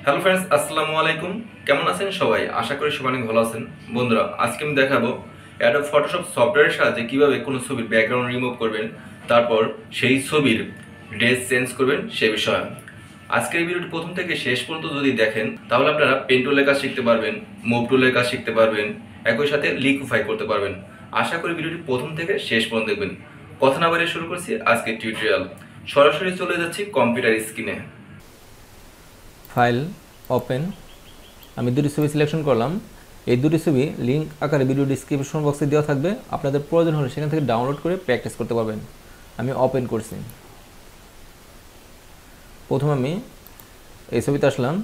Hello friends, আসসালামু আলাইকুম। কেমন আছেন সবাই? আশা করি সবাই অনেক ভালো আছেন। বন্ধুরা, আজকে আমি দেখাবো অ্যাডোব ফটোশপ সফটওয়্যারের সাহায্যে কিভাবে কোনো ছবির ব্যাকগ্রাউন্ড রিমুভ করবেন, তারপর সেই ছবির ড্রেস চেঞ্জ করবেন সে বিষয়ে। আজকের এই ভিডিওটি প্রথম থেকে শেষ পর্যন্ত যদি দেখেন তাহলে আপনারা পেন টুলের কাজ শিখতে পারবেন, মুভ টুলের কাজ শিখতে পারবেন, একই সাথে লিকুইফাই করতে পারবেন। আশা করি ভিডিওটি প্রথম থেকে শেষ পর্যন্ত দেখবেন। কথা না বাড়িয়ে শুরু করছি আজকের টিউটোরিয়াল। সরাসরি চলে যাচ্ছি কম্পিউটার স্ক্রিনে। File open. আমি দুটি ছবি সিলেকশন করলাম। এই দুটি ছবি লিঙ্ক আকারে ভিডিও ডিসক্রিপশন বক্সে দেওয়া থাকবে, আপনাদের প্রয়োজন হলে সেখান থেকে ডাউনলোড করে প্র্যাকটিস করতে পারবেন। আমি ওপেন করছি। প্রথম আমি এই ছবিতে আসলাম।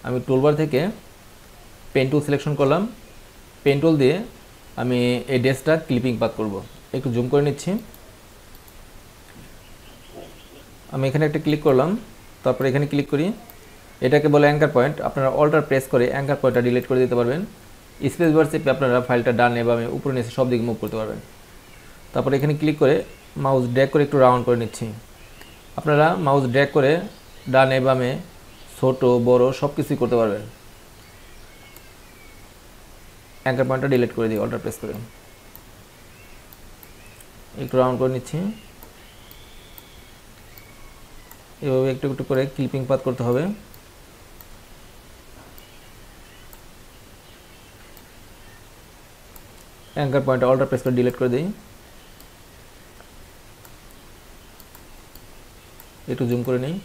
আমি টুলবার থেকে পেন টুল সিলেকশন করলাম। পেন টুল দিয়ে আমি এই ড্রেসটা ক্লিপিং পাথ করব। একটু জুম করে নিচ্ছি। আমি এখানে একটা ক্লিক করলাম, তারপর এখানে ক্লিক করি। এটাকে বলে অ্যাঙ্কার পয়েন্ট। আপনারা অল্টার প্রেস করে অ্যাঙ্কার পয়েন্টটা ডিলিট করে দিতে পারবেন। স্পেস বার চেপে আপনারা ফাইলটা ডানে বামে উপরে নিচে সব দিকে মুভ করতে পারবেন। তারপর এখানে ক্লিক করে মাউস ড্র্যাগ করে একটু রাউন্ড করে নিচ্ছি। আপনারা মাউস ড্র্যাগ করে ডানে বামে ছোট বড় সব কিছুই করতে পারবেন। অ্যাঙ্কার পয়েন্টটা ডিলিট করে দিই অল্টার প্রেস করে। একটু রাউন্ড করে নিচ্ছি। এভাবে একটু একটু করে ক্লিপিং পাথ করতে হবে। অ্যাঙ্কার পয়েন্ট অল্টার প্রেস করে ডিলিট করে দিই। একটু জুম করে নিই।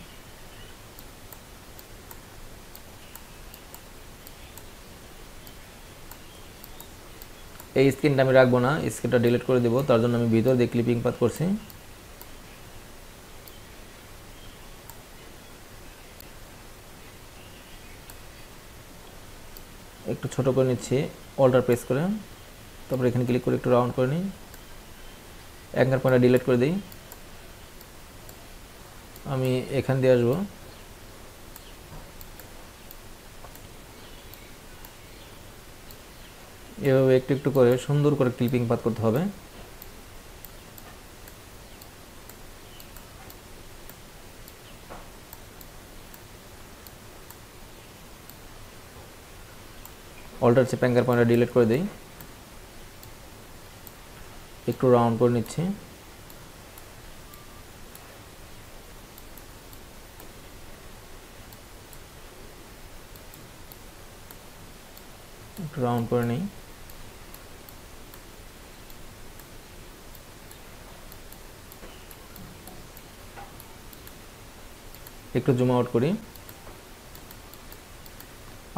এই স্ক্রিনটা আমি রাখবো না, স্ক্রিনটা ডিলিট করে দেবো। তার জন্য আমি ভিতর দিয়ে ক্লিপিং পাথ করছি। একটু ছোট করে নিচ্ছি অল্টার প্রেস করে। তারপর এখানে ক্লিক করে একটু রাউন্ড করে নিই। অ্যাঙ্কার পয়েন্টটা ডিলিট করে দিই। আমি এখান দিয়ে আসবো। এভাবে একটু একটু করে সুন্দর করে ক্লিপিং পাথ করতে হবে। অল্টার চেপে অ্যাঙ্কার পয়েন্টটা ডিলিট করে দিই। একটু রাউন্ড করে নিচ্ছি। একটু রাউন্ড করে নিই। একটু জুম আউট করি।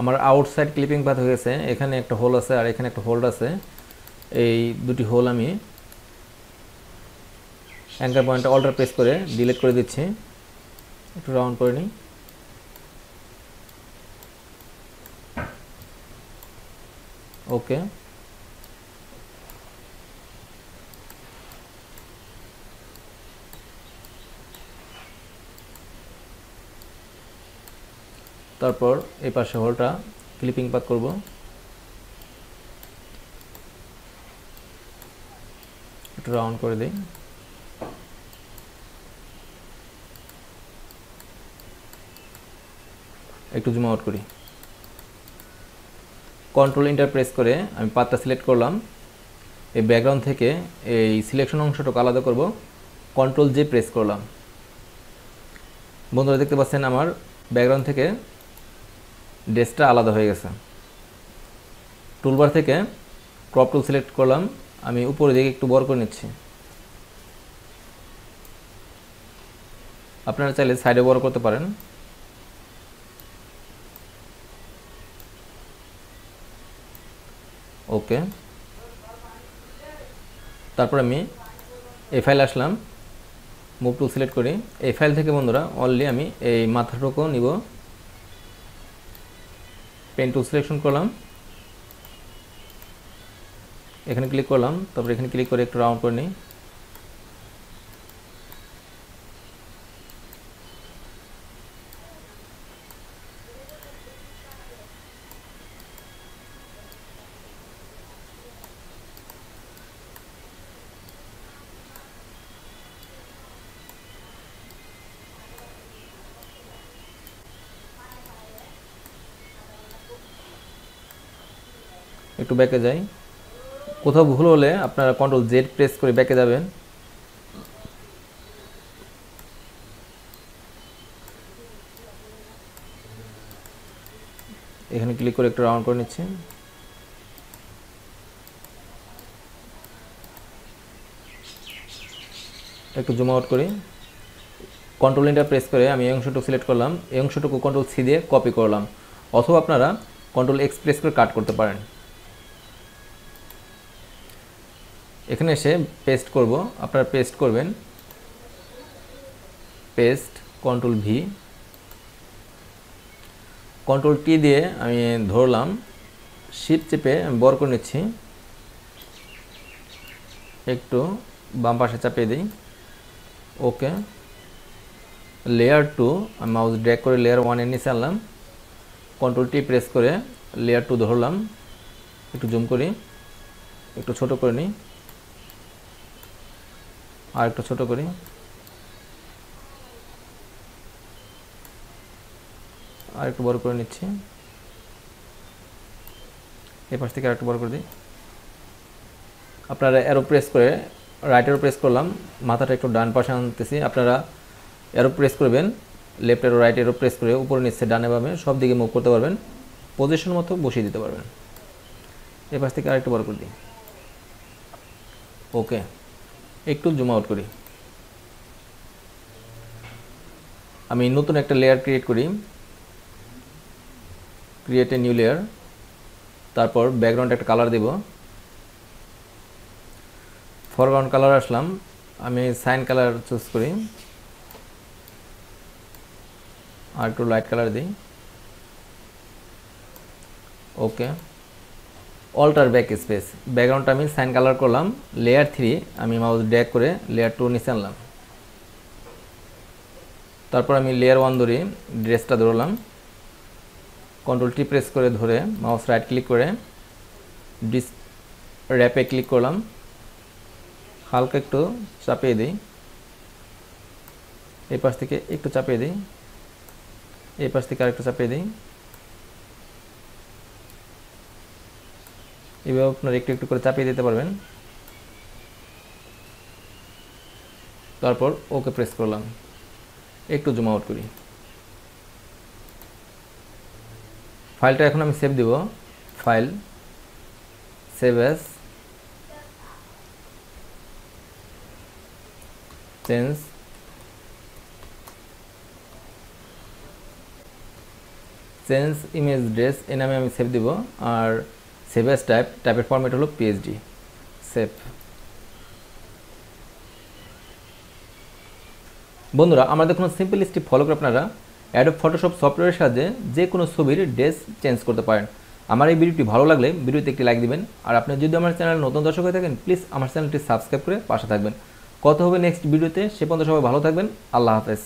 আমার আউটসাইড ক্লিপিং পাথ হয়ে গেছে। এখানে একটা হোল আছে আর এখানে একটা হোল্ড আছে। এই দুটি হোল আমি অ্যাঙ্কার পয়েন্টটা অল্টার প্রেস করে ডিলিট করে দিচ্ছি। একটু রাউন্ড করে নিই। ওকে। তারপর এই পাশে হোলটা ক্লিপিং পাথ করব। একটু রাউন্ড করে দিই। একটু জুম আউট করি। কন্ট্রোল এন্টার প্রেস করে আমি পাথটা সিলেক্ট করলাম। এই ব্যাকগ্রাউন্ড থেকে এই সিলেকশন অংশটুকু আলাদা করব। কন্ট্রোল জে প্রেস করলাম। বন্ধুরা দেখতে পাচ্ছেন আমার ব্যাকগ্রাউন্ড থেকে ড্রেসটা আলাদা হয়ে গেছে। টুলবার থেকে ক্রপ টুল সিলেক্ট করলাম। আমি উপরে দিকে একটু বড় করে নিচ্ছি। আপনারা চাইলে সাইডে বড় করতে পারেন। ওকে। তারপর আমি এই ফাইল আসলাম, মুভ টুল সিলেক্ট করি। এই ফাইল থেকে বন্ধুরা অনলি আমি এই মাথাটুকু নিব। পেন টুল সিলেকশন করলাম, এখানে ক্লিক করলাম। তারপর এখানে ক্লিক করে একটু রাউন্ড করে নিই। একটু ব্যাকে যাই। কোথাও ভুল হলে আপনারা কন্ট্রোল জেড প্রেস করে ব্যাকে যাবেন। এখানে ক্লিক করে একটু রাউন্ড করে নিচ্ছি। একটু জুম আউট করি। কন্ট্রোল এন্টার প্রেস করে আমি এই অংশটুকু সিলেক্ট করলাম, এই অংশটুকু কন্ট্রোল সি দিয়ে কপি করলাম, অথবা আপনারা কন্ট্রোল এক্স প্রেস করে কাট করতে পারেন। এখানে এসে পেস্ট করব, আপনারা পেস্ট করবেন, paste, control V, control T দিয়ে আমি ধরলাম, শিফট চেপে আমি বড় করে নিচ্ছি, একটু বাম পাশে চাপিয়ে দিই। ওকে, লেয়ার 2 আমি মাউস ড্র্যাগ করে লেয়ার 1 এর নিচে আনলাম, কন্ট্রোল টি প্রেস করে লেয়ার 2 ধরলাম, একটু জুম করি, একটু ছোট করে নিই, আর একটু ছোট করি, আর একটু বড় করে নিচ্ছি, এই পাশ থেকে আর একটু বড় করে দিই। আপনারা অ্যারো প্রেস করে রাইট অ্যারো প্রেস করলাম, মাথাটা একটু ডান পাশে আনতেছি, আপনারা অ্যারো প্রেস করবেন, left arrow right arrow press করে উপরে নিচে ডানে বামে সব দিকে মুভ করতে পারবেন, পজিশন মতো বসিয়ে দিতে পারবেন। এই পাশ থেকে আরেকটু বড় করে দিই। ওকে, একটু জুম আউট করি। আমি নতুন একটা লেয়ার ক্রিয়েট করি, ক্রিয়েট এ নিউ লেয়ার, তারপর ব্যাকগ্রাউন্ড একটা কালার দেব, ফরগ্রাউন্ড কালার আসলাম, আমি সাইন কালার চুজ করি, আর একটু লাইট কালার দিই। ওকে, অল্টার ব্যাক স্পেস, ব্যাকগ্রাউন্ডটা আমি সাইন কালার করলাম, লেয়ার 3 আমি মাউস ড্র্যাগ করে লেয়ার 2 নিচে আনলাম, তারপর আমি লেয়ার 1 ধরে ড্রেসটা ধরলাম, কন্ট্রোল টি প্রেস করে ধরে মাউস রাইট ক্লিক করে ডিস র্যাপে ক্লিক করলাম, হালকা একটু চাপিয়ে দিই, এই পাশ থেকে একটু চাপিয়ে দিই, এই পাশ থেকে আরেকটু চাপিয়ে দিই, এভাবে আপনারা একটু একটু করে চাপিয়ে দিতে পারবেন। তারপর ওকে প্রেস করলাম, একটু জুম আউট করি। ফাইলটা এখন আমি সেভ দিব, file, save as, change, change image dress এ নামে আমি সেভ দিব, আর সেভ অ্যাজ টাইপের ফরম্যাট হলো পিএসডি, সেভ। বন্ধুরা, আমাদের কোনো সিম্পল স্টেপ ফলো করে আপনারা অ্যাডোব ফটোশপ সফটওয়্যারের সাহায্যে যে কোনো ছবির ড্রেস চেঞ্জ করতে পারেন। আমার এই ভিডিওটি ভালো লাগলে ভিডিওতে একটি লাইক দিবেন, আর আপনি যদি আমার চ্যানেল নতুন দর্শক হয়ে থাকেন প্লিজ আমার চ্যানেলটি সাবস্ক্রাইব করে পাশে থাকবেন। কথা হবে নেক্সট ভিডিওতে, সে পর্যন্ত সবাই ভালো থাকবেন, আল্লাহ হাফেজ।